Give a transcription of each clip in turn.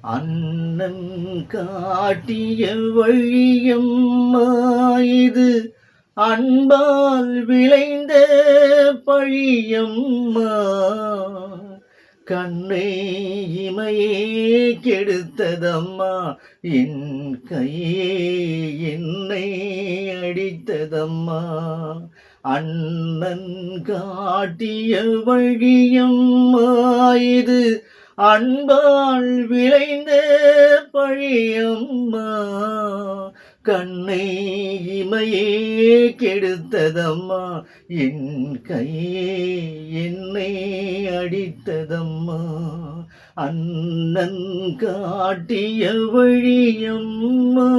அண்ணன் காட்டிய வழியம்மா இது, அன்பால் விளைந்த பழியம்மா. கண்ணை இமையே கெடுத்ததம்மா, என் கையே என்னை அடித்ததம்மா. அண்ணன் காட்டிய வழியம்மா இது, அன்பால் விளைந்த பழியம்மா. கண்ணை இமையே கெடுத்ததம்மா, என் கையே என்னை அடித்ததம்மா. அண்ணன் காட்டிய வழியம்மா.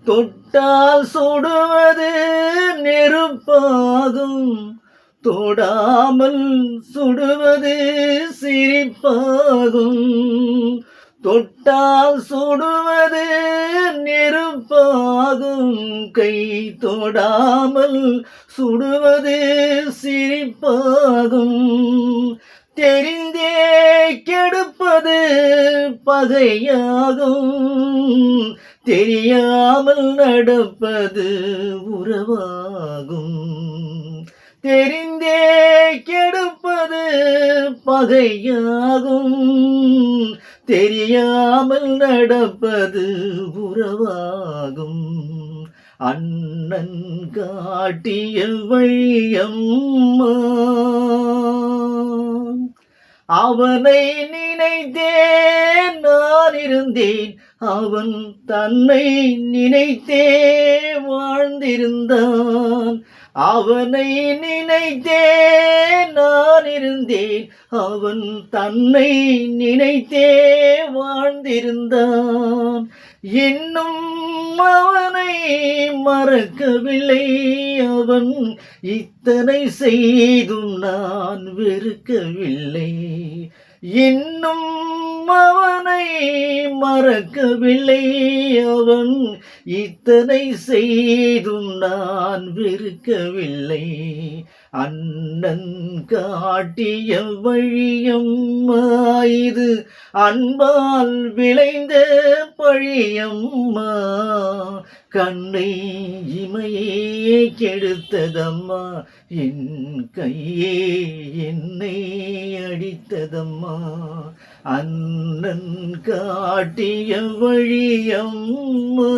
தொட்டால் சுடுவது நெருப்பாகும், தொடாமல் சுடுவது சிரிப்பாகும். தொட்டால் சுடுவது நெருப்பாகும், கை தொடாமல் சுடுவது சிரிப்பாகும். தெரிந்தே கெடுப்பது பகையாகும், தெரியாமல் நடப்பது உறவாகும். தெரிந்தே கெடுப்பது பகையாகும், தெரியாமல் நடப்பது உறவாகும். அண்ணன் காட்டிய வழியம்மா. அவனை நினைத்தேன் நான் இருந்தேன், அவன் தன்னை நினைத்தே வாழ்ந்திருந்தான். அவனை நினைத்தேன் நான் இருந்தேன், அவன் தன்னை நினைத்தே வாழ்ந்திருந்தான். இன்னும் அவனை மறக்கவில்லை, அவன் இத்தனை செய்தும் நான் வெறுக்கவில்லை. இன்னும் அவனை மறக்கவில்லை, அவன் இத்தனை செய்தும் நான் வெறுக்கவில்லை. அண்ணன் காட்டிய வழியம்மா இது, அன்பால் விளைந்த பழியம்மா. கண்ணை இமையே கெடுத்ததம்மா, என் கையே என்னை அடித்ததம்மா. அண்ணன் காட்டிய வழியம்மா.